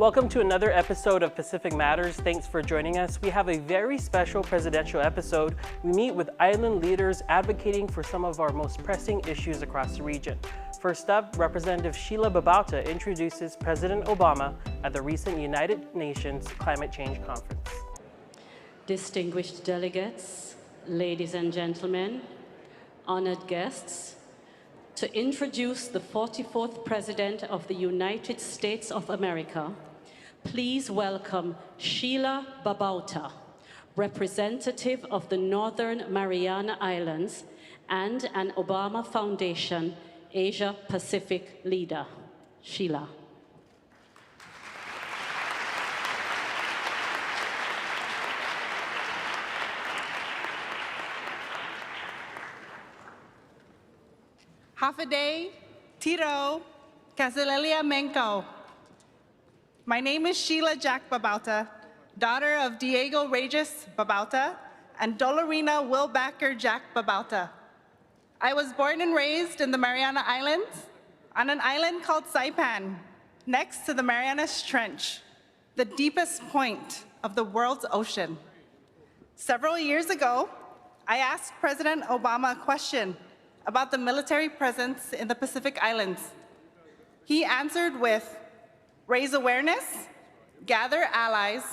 Welcome to another episode of Pacific Matters. Thanks for joining us. We have a very special presidential episode. We meet with island leaders advocating for some of our most pressing issues across the region. First up, Representative Sheila Babauta introduces President Obama at the recent United Nations Climate Change Conference. Distinguished delegates, ladies and gentlemen, honored guests, to introduce the 44th President of the United States of America, please welcome Sheila Babauta, representative of the Northern Mariana Islands and an Obama Foundation Asia Pacific leader. Sheila. Hafaday, Tiro, Kasilelia Menko. My name is Sheila Jack Babauta, daughter of Diego Regis Babauta and Dolorina Wilbacker Jack Babauta. I was born and raised in the Mariana Islands on an island called Saipan, next to the Marianas Trench, the deepest point of the world's ocean. Several years ago, I asked President Obama a question about the military presence in the Pacific Islands. He answered with, raise awareness, gather allies,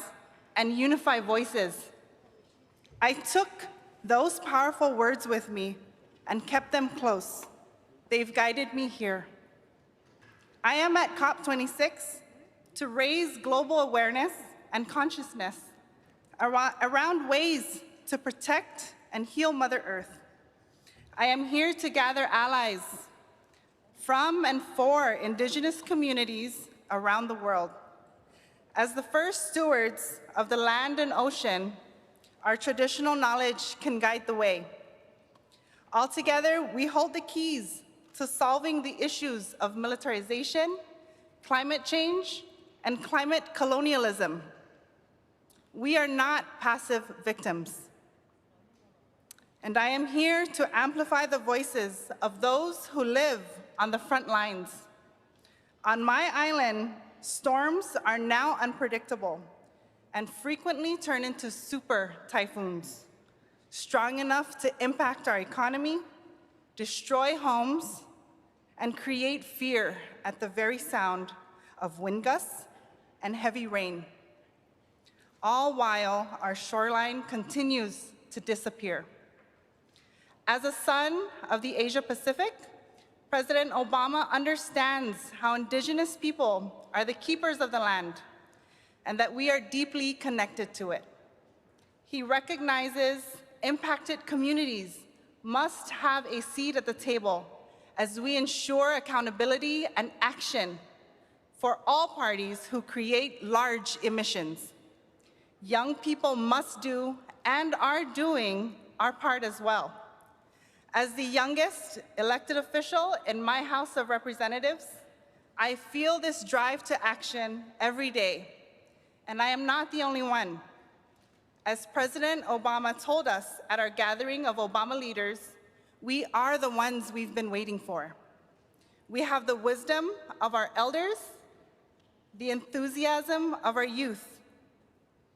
and unify voices. I took those powerful words with me and kept them close. They've guided me here. I am at COP26 to raise global awareness and consciousness around ways to protect and heal Mother Earth. I am here to gather allies from and for Indigenous communities around the world. As the first stewards of the land and ocean, our traditional knowledge can guide the way. Altogether, we hold the keys to solving the issues of militarization, climate change, and climate colonialism. We are not passive victims. And I am here to amplify the voices of those who live on the front lines. On my island, storms are now unpredictable and frequently turn into super typhoons, strong enough to impact our economy, destroy homes, and create fear at the very sound of wind gusts and heavy rain, all while our shoreline continues to disappear. As a son of the Asia Pacific, President Obama understands how Indigenous people are the keepers of the land and that we are deeply connected to it. He recognizes impacted communities must have a seat at the table as we ensure accountability and action for all parties who create large emissions. Young people must do and are doing our part as well. As the youngest elected official in my House of Representatives, I feel this drive to action every day, and I am not the only one. As President Obama told us at our gathering of Obama leaders, we are the ones we've been waiting for. We have the wisdom of our elders, the enthusiasm of our youth,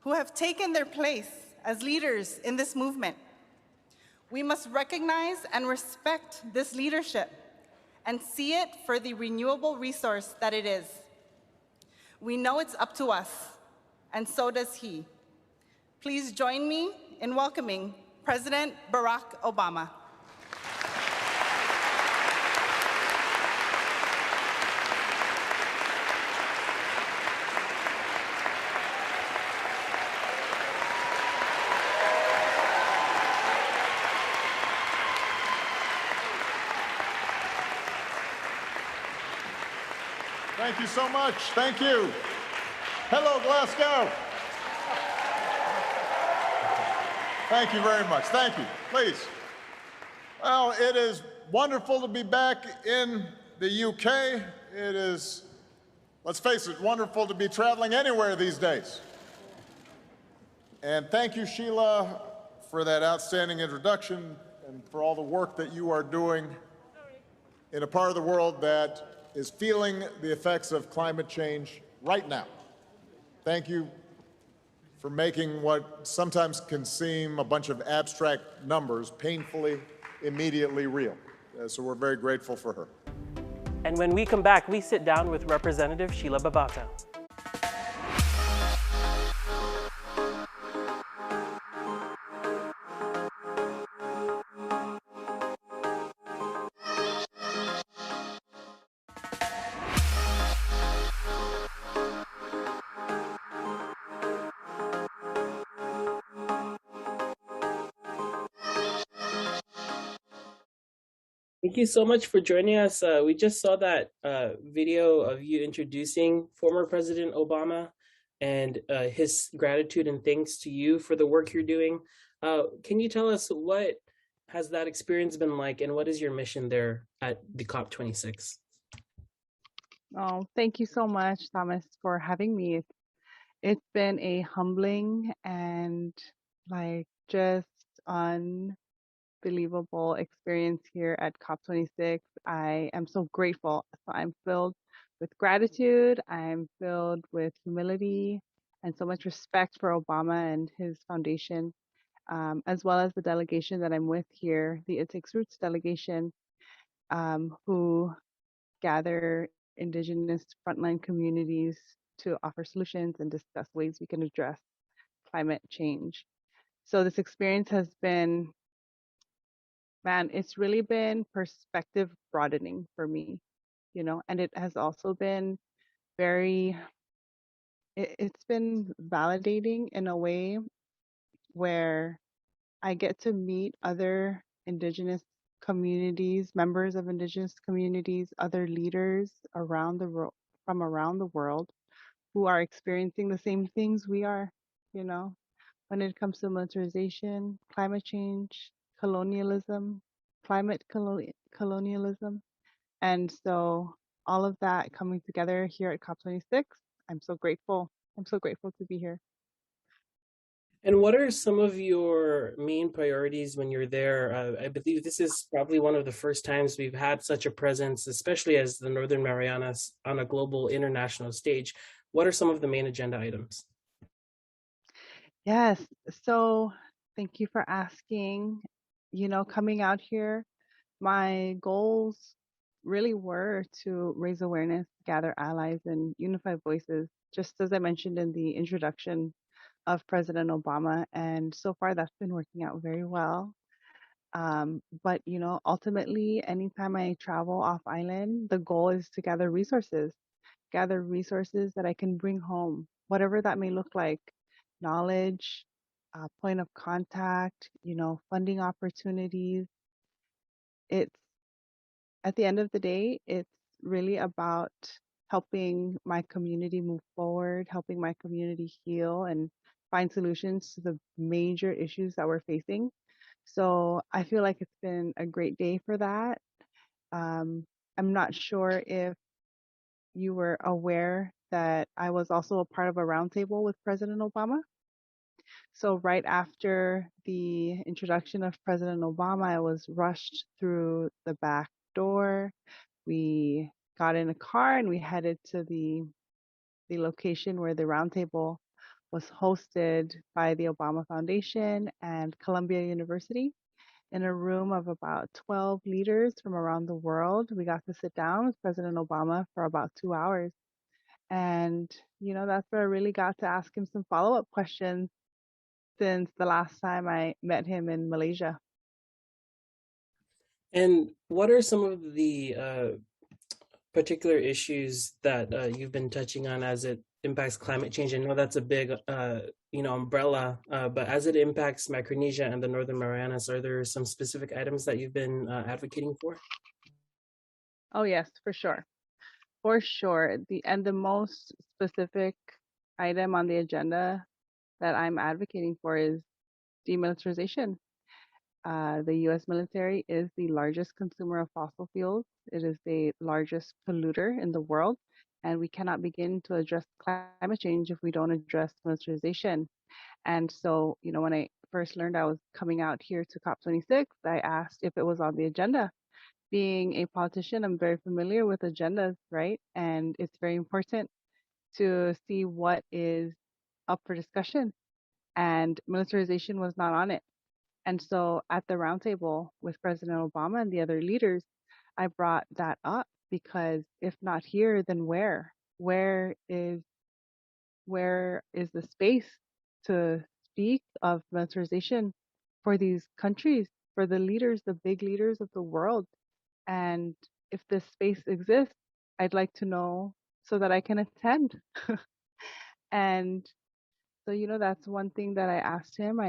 who have taken their place as leaders in this movement. We must recognize and respect this leadership and see it for the renewable resource that it is. We know it's up to us, and so does he. Please join me in welcoming President Barack Obama. Thank you so much. Thank you. Hello, Glasgow. Thank you very much. Thank you. Please. Well, it is wonderful to be back in the UK. It is, let's face it, wonderful to be traveling anywhere these days. And thank you, Sheila, for that outstanding introduction and for all the work that you are doing in a part of the world that is feeling the effects of climate change right now. Thank you for making what sometimes can seem a bunch of abstract numbers painfully, immediately real. So we're very grateful for her. And when we come back, we sit down with Representative Sheila Babauta. Thank you so much for joining us. We just saw that video of you introducing former President Obama and his gratitude and thanks to you for the work you're doing. Can you tell us what has that experience been like and what is your mission there at the COP26? Oh, thank you so much, Thomas, for having me. It's been a humbling and just unbelievable experience here at COP26. I am so grateful. So I'm filled with gratitude. I'm filled with humility and so much respect for Obama and his foundation, as well as the delegation that I'm with here, the It Takes Roots delegation, who gather Indigenous frontline communities to offer solutions and discuss ways we can address climate change. So this experience has been, man, it's really been perspective broadening for me, and it has also been very, it's been validating in a way where I get to meet other Indigenous communities, members of Indigenous communities, other leaders from around the world who are experiencing the same things we are, you know, when it comes to militarization, climate change, colonialism, colonialism. And so all of that coming together here at COP26, I'm so grateful. I'm so grateful to be here. And what are some of your main priorities when you're there? I believe this is probably one of the first times we've had such a presence, especially as the Northern Marianas on a global international stage. What are some of the main agenda items? Yes. So thank you for asking. Coming out here, my goals really were to raise awareness, gather allies, and unify voices, just as I mentioned in the introduction of President Obama. And so far, that's been working out very well. But, ultimately, anytime I travel off island, the goal is to gather resources that I can bring home, whatever that may look like, knowledge, point of contact, funding opportunities. It's At the end of the day, it's really about helping my community move forward, helping my community heal and find solutions to the major issues that we're facing. So I feel like it's been a great day for that. I'm not sure if you were aware that I was also a part of a roundtable with President Obama. So right after the introduction of President Obama, I was rushed through the back door. We got in a car and we headed to the location where the roundtable was hosted by the Obama Foundation and Columbia University in a room of about 12 leaders from around the world. We got to sit down with President Obama for about 2 hours. And, that's where I really got to ask him some follow-up questions since the last time I met him in Malaysia. And what are some of the particular issues that you've been touching on as it impacts climate change? I know that's a big, umbrella, but as it impacts Micronesia and the Northern Marianas, are there some specific items that you've been advocating for? Oh, yes, for sure. For sure. The most specific item on the agenda that I'm advocating for is demilitarization. The US military is the largest consumer of fossil fuels. It is the largest polluter in the world, and we cannot begin to address climate change if we don't address militarization. And so, when I first learned I was coming out here to COP26, I asked if it was on the agenda. Being a politician, I'm very familiar with agendas, right? And it's very important. to see what is up for discussion. And militarization was not on it. And so at the roundtable with President Obama and the other leaders, I brought that up because if not here, then where? Where is the space to speak of militarization for these countries, for the leaders, the big leaders of the world? And if this space exists, I'd like to know so that I can attend. And so, that's one thing that I asked him.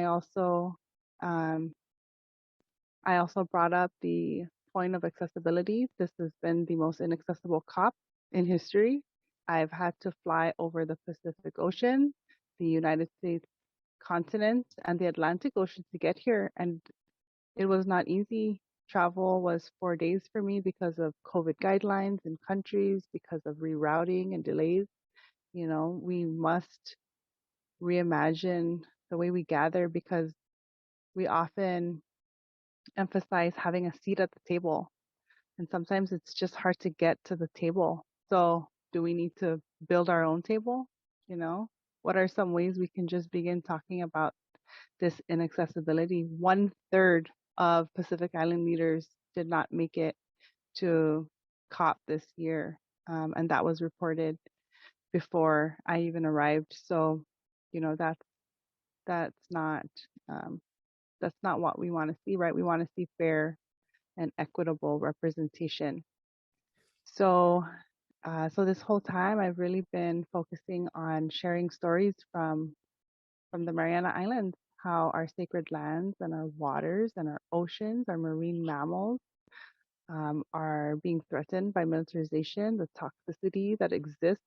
Um, I also brought up the point of accessibility. This has been the most inaccessible COP in history. I've had to fly over the Pacific Ocean, the United States continent, and the Atlantic Ocean to get here. And it was not easy. Travel was 4 days for me because of COVID guidelines in countries, because of rerouting and delays. We must reimagine the way we gather because we often emphasize having a seat at the table. And sometimes it's just hard to get to the table. So do we need to build our own table? What are some ways we can just begin talking about this inaccessibility? 1/3 of Pacific Island leaders did not make it to COP this year. And that was reported before I even arrived. So, that's not that's not what we want to see, right? We want to see fair and equitable representation. So, so this whole time I've really been focusing on sharing stories from the Mariana Islands, how our sacred lands and our waters and our oceans, our marine mammals are being threatened by militarization, the toxicity that exists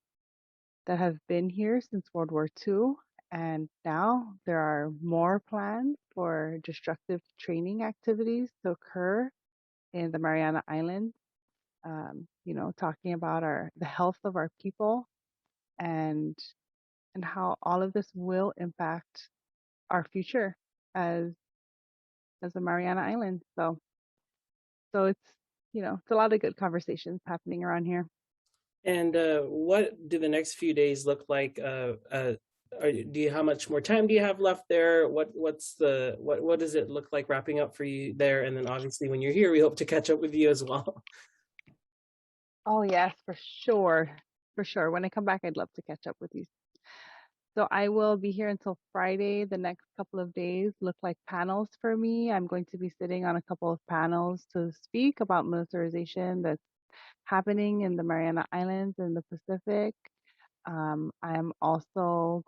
that have been here since World War II. And now there are more plans for destructive training activities to occur in the Mariana Islands, talking about the health of our people and how all of this will impact our future as the Mariana Islands. So it's a lot of good conversations happening around here. And what do the next few days look like? How much more time do you have left there? What does it look like wrapping up for you there? And then obviously when you're here, we hope to catch up with you as well. Oh yes, for sure. For sure. When I come back, I'd love to catch up with you. So I will be here until Friday. The next couple of days look like panels for me. I'm going to be sitting on a couple of panels to speak about militarization that's happening in the Mariana Islands and the Pacific. I'm also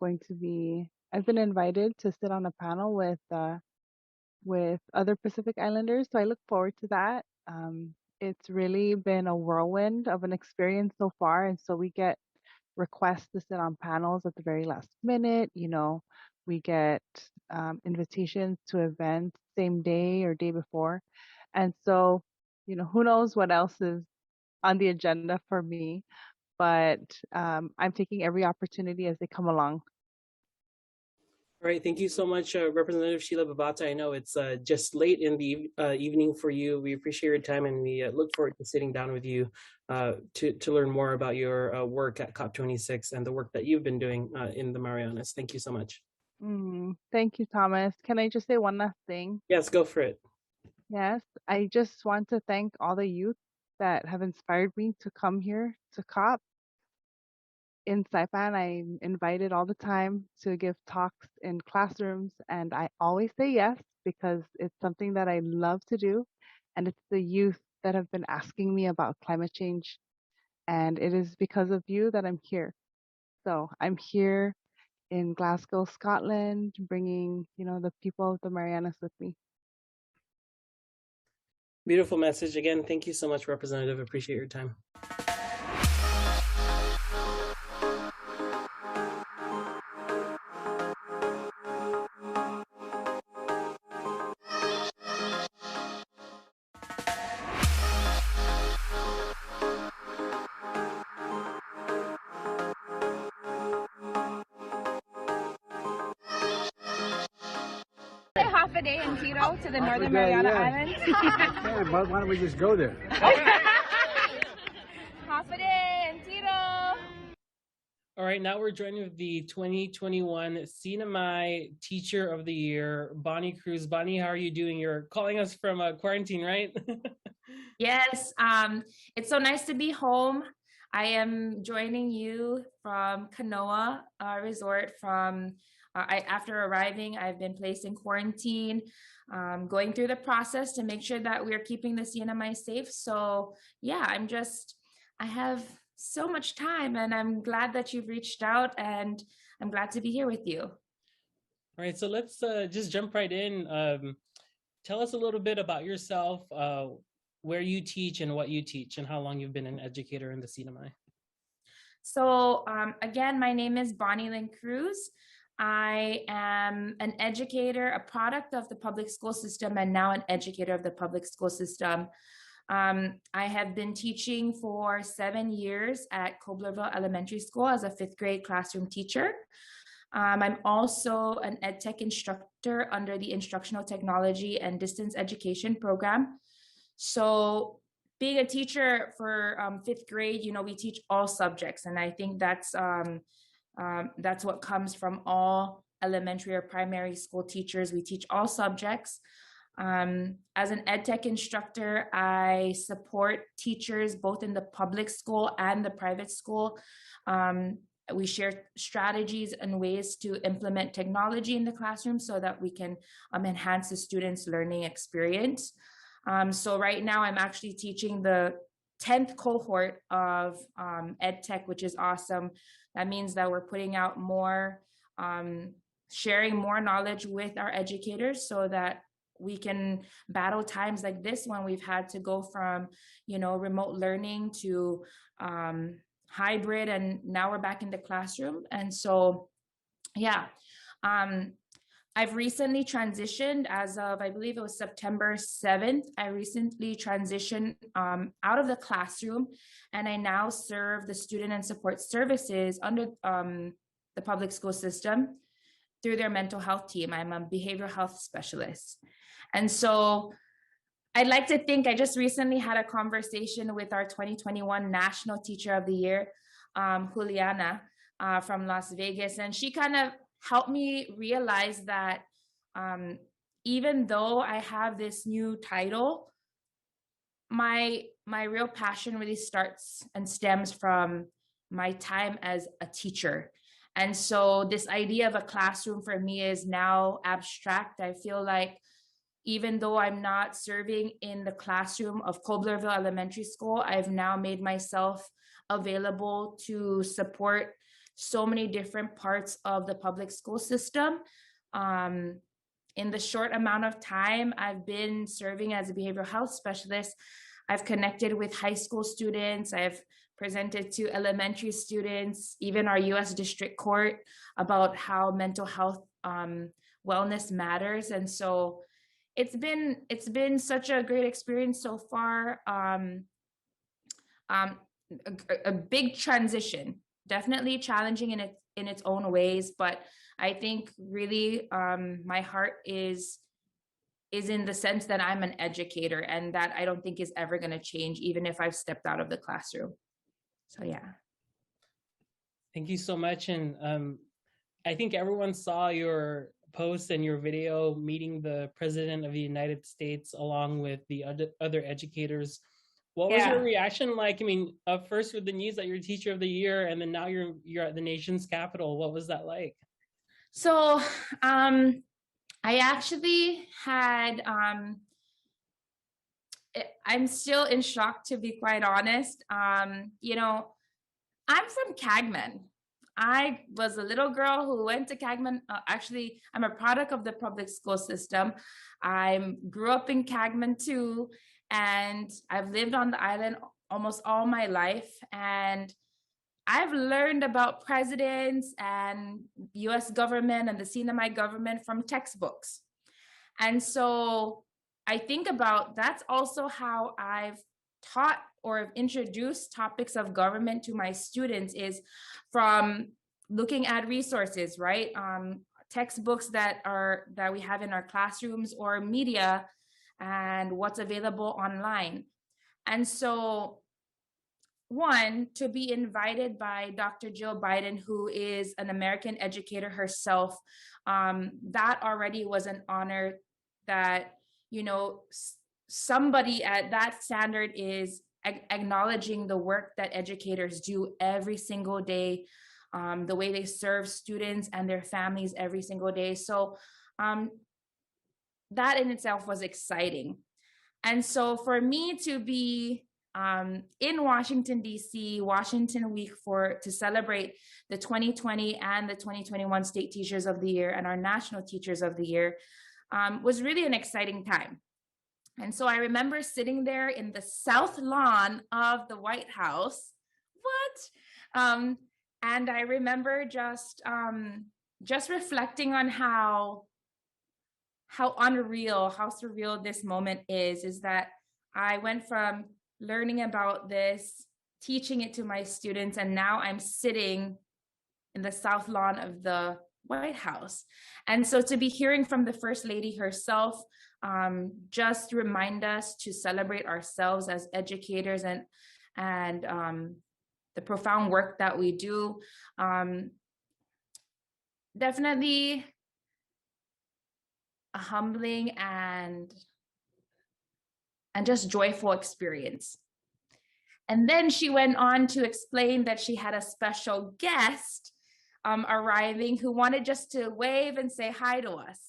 I've been invited to sit on a panel with other Pacific Islanders, so I look forward to that. It's really been a whirlwind of an experience so far, and so we get requests to sit on panels at the very last minute. We get invitations to events same day or day before, and so who knows what else is on the agenda for me, but I'm taking every opportunity as they come along. All right, thank you so much, Representative Sheila Babauta. I know it's just late in the evening for you. We appreciate your time, and we look forward to sitting down with you to learn more about your work at COP26 and the work that you've been doing in the Marianas. Thank you so much. Thank you, Thomas. Can I just say one last thing? Yes, go for it. Yes, I just want to thank all the youth that have inspired me to come here to COP. In Saipan, I'm invited all the time to give talks in classrooms, and I always say yes because it's something that I love to do, and it's the youth that have been asking me about climate change, and it is because of you that I'm here. So I'm here in Glasgow, Scotland, bringing the people of the Marianas with me. Beautiful message. Again, thank you so much, Representative. Appreciate your time. Half a day in Tito to the Northern Mariana Islands. Yeah, but why don't we just go there? Half a day in Tito. All right, now we're joined with the 2021 CNMI Teacher of the Year, Bonnie Cruz. Bonnie, how are you doing? You're calling us from quarantine, right? Yes, it's so nice to be home. I am joining you from Kanoa Resort. After arriving, I've been placed in quarantine, going through the process to make sure that we're keeping the CNMI safe. So yeah, I have so much time, and I'm glad that you've reached out, and I'm glad to be here with you. All right, so let's just jump right in. Tell us a little bit about yourself, where you teach and what you teach, and how long you've been an educator in the CNMI. So again, my name is Bonnie Lynn Cruz. I am an educator, a product of the public school system, and now an educator of the public school system. I have been teaching for 7 years at Coblerville Elementary School as a 5th grade classroom teacher. I'm also an ed tech instructor under the Instructional Technology and Distance Education program. So being a teacher for 5th grade, we teach all subjects. And I think that's what comes from all elementary or primary school teachers. We teach all subjects. As an ed tech instructor, I support teachers both in the public school and the private school. We share strategies and ways to implement technology in the classroom so that we can enhance the students' learning experience. So right now I'm actually teaching the 10th cohort of ed tech, which is awesome. That means that we're putting out more, sharing more knowledge with our educators so that we can battle times like this when we've had to go from, remote learning to hybrid, and now we're back in the classroom. And so, yeah, I've recently transitioned as of, I believe it was September 7th. I recently transitioned out of the classroom, and I now serve the student and support services under the public school system through their mental health team. I'm a behavioral health specialist. And so I'd like to think I just recently had a conversation with our 2021 National Teacher of the Year, Juliana from Las Vegas. And she kind of helped me realize that even though I have this new title, my real passion really starts and stems from my time as a teacher. And so this idea of a classroom for me is now abstract. I feel like even though I'm not serving in the classroom of Coblerville Elementary School, I've now made myself available to support so many different parts of the public school system. In the short amount of time I've been serving as a behavioral health specialist, I've connected with high school students, I've presented to elementary students, even our U.S. District Court, about how mental health wellness matters. And so it's been such a great experience so far. A big transition, definitely challenging in its own ways, but I think really my heart is in the sense that I'm an educator, and that I don't think is ever going to change, even if I've stepped out of the classroom. So yeah. Thank you so much. And I think everyone saw your post and your video meeting the President of the United States along with the other educators. What was your reaction like? I mean, first with the news that you're Teacher of the Year, and then now you're at the nation's capital. What was that like? So I actually had, I'm still in shock, to be quite honest. I'm from Cagman. I was a little girl who went to Cagman. Actually, I'm a product of the public school system. I grew up in Cagman too, and I've lived on the island almost all my life. And I've learned about presidents and US government and the CNMI government from textbooks. And so I think about that's also how I've taught or introduced topics of government to my students, is from looking at resources, right? Textbooks that we have in our classrooms, or media, and what's available online. And so one, to be invited by Dr. Jill Biden, who is an American educator herself, that already was an honor that, you know, somebody at that standard is acknowledging the work that educators do every single day, the way they serve students and their families every single day. So that in itself was exciting. And so for me to be in Washington, D.C., Washington Week to celebrate the 2020 and the 2021 State Teachers of the Year and our National Teachers of the Year was really an exciting time. And so I remember sitting there in the south lawn of the White House. What? And I remember just reflecting on how unreal, how surreal this moment is that I went from learning about this, teaching it to my students, and now I'm sitting in the south lawn of the White House. And so to be hearing from the First Lady herself, just remind us to celebrate ourselves as educators and the profound work that we do. Definitely a humbling and just joyful experience. And then she went on to explain that she had a special guest arriving who wanted just to wave and say hi to us.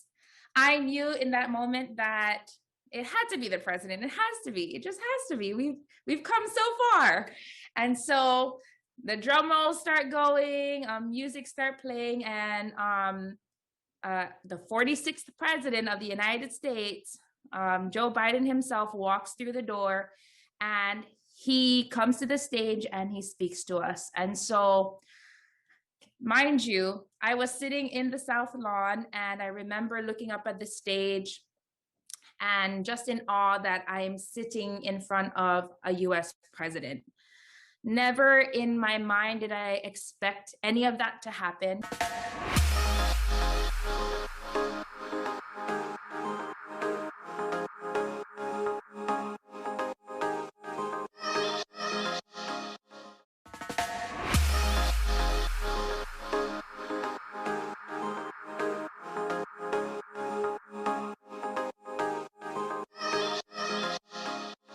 I knew in that moment that it had to be the president. It has to be. It just has to be. We've come so far. And so the drum rolls start going, music start playing, and the 46th president of the United States, Joe Biden himself, walks through the door, and he comes to the stage and he speaks to us. And so, mind you, I was sitting in the South Lawn, and I remember looking up at the stage and just in awe that I am sitting in front of a US president. Never in my mind did I expect any of that to happen.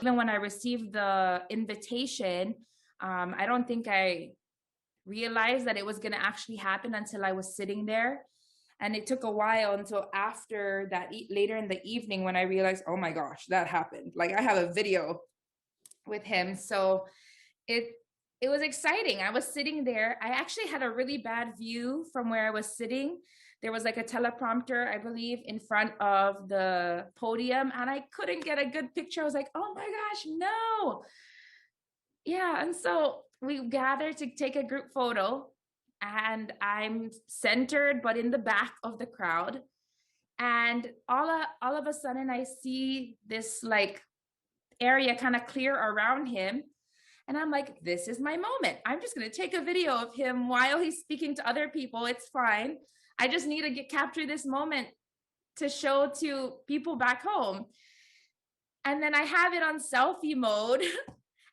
Even when I received the invitation, I don't think I realized that it was going to actually happen until I was sitting there. And it took a while until after that, later in the evening, when I realized, oh my gosh, that happened. Like, I have a video with him. So it was exciting. I was sitting there. I actually had a really bad view from where I was sitting. There was like a teleprompter, I believe, in front of the podium, and I couldn't get a good picture. I was like, oh my gosh, no. Yeah, and so we gathered to take a group photo, and I'm centered, but in the back of the crowd. And all of a sudden, I see this like area kind of clear around him. And I'm like, this is my moment. I'm just going to take a video of him while he's speaking to other people. It's fine. I just need to capture this moment to show to people back home. And then I have it on selfie mode.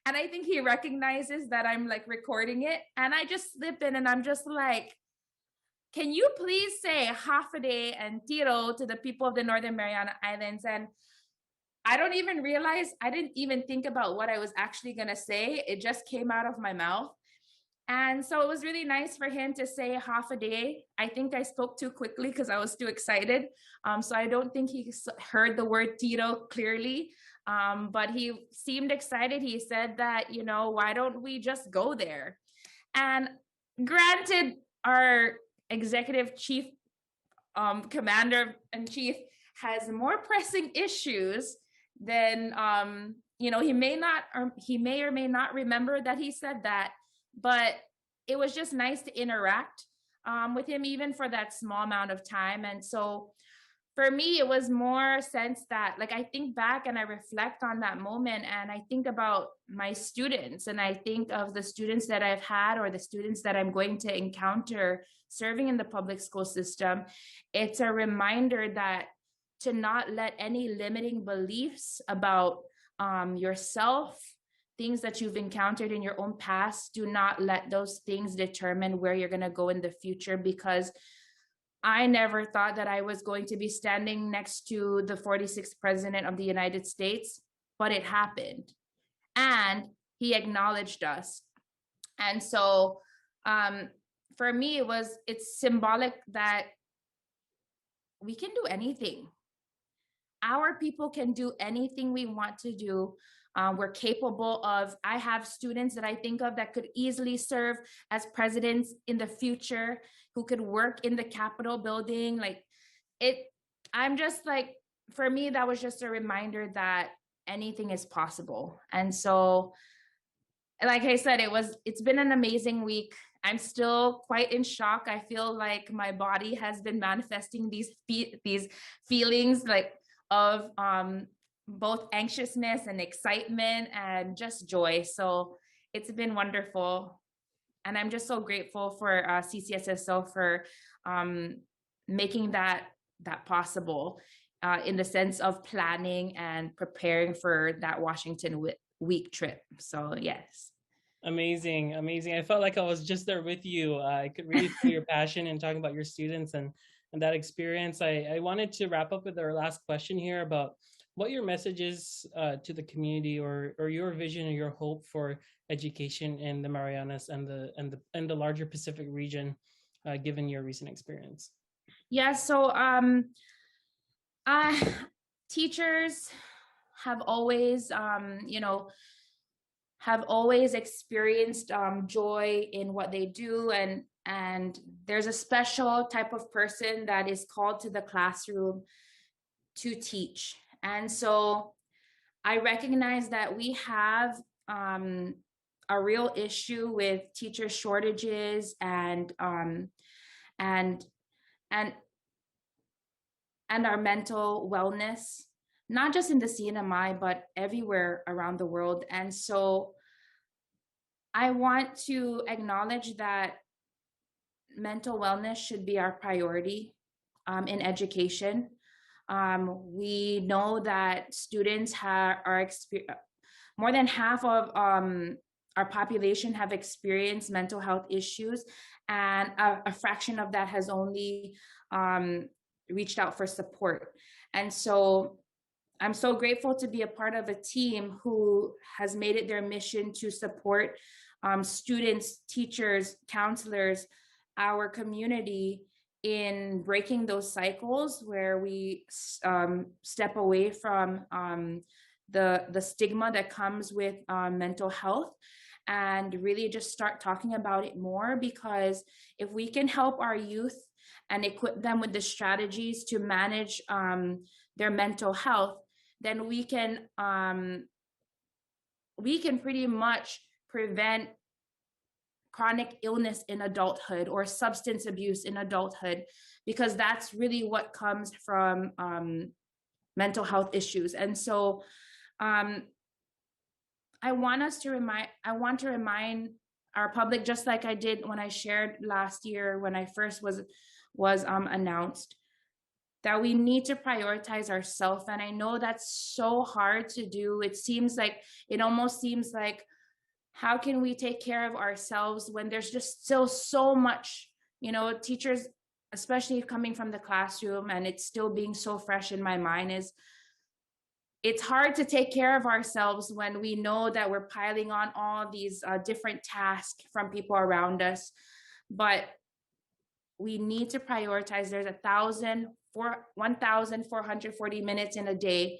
And I think he recognizes that I'm like recording it. And I just slip in and I'm just like, can you please say Hafade and Tiro to the people of the Northern Mariana Islands? And I don't even realize, I didn't even think about what I was actually going to say. It just came out of my mouth. And so it was really nice for him to say Hafade. I think I spoke too quickly because I was too excited. So I don't think he heard the word Tiro clearly. But he seemed excited. He said that, you know, why don't we just go there? And granted, our executive chief, commander-in-chief has more pressing issues than, you know, he may or may not remember that he said that, but it was just nice to interact with him even for that small amount of time. And so for me, it was more a sense that, like, I think back and I reflect on that moment and I think about my students and I think of the students that I've had or the students that I'm going to encounter serving in the public school system. It's a reminder that to not let any limiting beliefs about yourself, things that you've encountered in your own past, do not let those things determine where you're going to go in the future, because I never thought that I was going to be standing next to the 46th president of the United States, but it happened. And he acknowledged us. And so for me, it's symbolic that we can do anything. Our people can do anything we want to do. We're capable of, I have students that I think of that could easily serve as presidents in the future, who could work in the Capitol building. I'm just like, for me, that was just a reminder that anything is possible. And so, like I said, it's been an amazing week. I'm still quite in shock. I feel like my body has been manifesting these feelings of both anxiousness and excitement and just joy. So it's been wonderful. And I'm just so grateful for CCSSO for making that possible in the sense of planning and preparing for that Washington week trip. So yes. Amazing, amazing. I felt like I was just there with you. I could really feel your passion in talking about your students and that experience. I wanted to wrap up with our last question here about what your message is to the community, or your vision or your hope for education in the Marianas and the larger Pacific region, given your recent experience. Yeah, so teachers have always, have always experienced joy in what they do, and there's a special type of person that is called to the classroom to teach. And so I recognize that we have a real issue with teacher shortages and our mental wellness, not just in the CNMI, but everywhere around the world. And so I want to acknowledge that mental wellness should be our priority in education. We know that students more than half of our population have experienced mental health issues, and a fraction of that has only reached out for support. And so I'm so grateful to be a part of a team who has made it their mission to support students, teachers, counselors, our community in breaking those cycles where we step away from the stigma that comes with mental health, and really just start talking about it more. Because if we can help our youth and equip them with the strategies to manage their mental health, then we can pretty much prevent chronic illness in adulthood or substance abuse in adulthood, because that's really what comes from mental health issues. And so I want to remind our public, just like I did when I shared last year when I first was announced, that we need to prioritize ourselves. And I know that's so hard to do. It almost seems like, how can we take care of ourselves when there's just still so much, teachers, especially coming from the classroom, and it's still being so fresh in my mind, it's hard to take care of ourselves when we know that we're piling on all these different tasks from people around us. But we need to prioritize. There's 1,440 minutes in a day,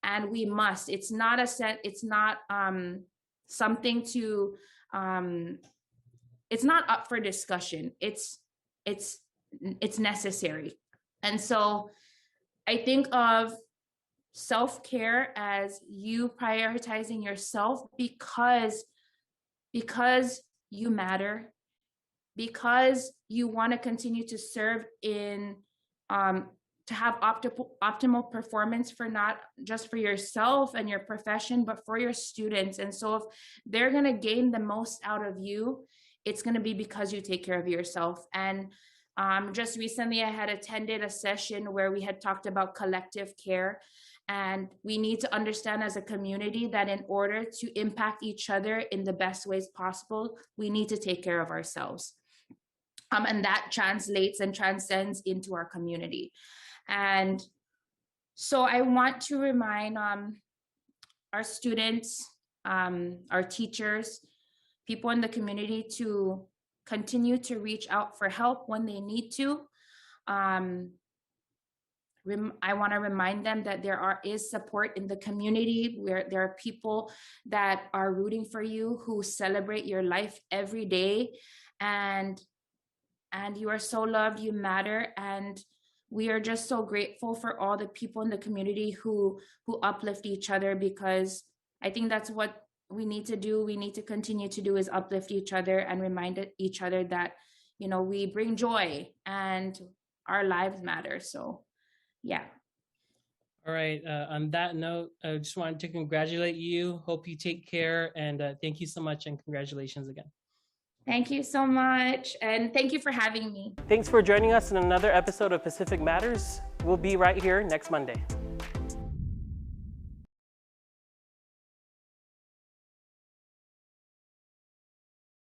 and we must. It's not something to. It's not up for discussion. It's necessary. And so, I think of self-care as you prioritizing yourself because you matter, because you want to continue to serve in to have optimal performance for not just for yourself and your profession, but for your students. And so if they're going to gain the most out of you, it's going to be because you take care of yourself. And just recently I had attended a session where we had talked about collective care. And we need to understand as a community that in order to impact each other in the best ways possible, we need to take care of ourselves. And that translates and transcends into our community. And so I want to remind our students, our teachers, people in the community to continue to reach out for help when they need to. I want to remind them that there is support in the community, where there are people that are rooting for you, who celebrate your life every day, and you are so loved, you matter, and we are just so grateful for all the people in the community who uplift each other, because I think that's what we need to do. We need to continue to do is uplift each other and remind each other that, you know, we bring joy and our lives matter. So yeah. All right. On that note, I just wanted to congratulate you. Hope you take care, and thank you so much, and congratulations again. Thank you so much, and thank you for having me. Thanks for joining us in another episode of Pacific Matters. We'll be right here next Monday.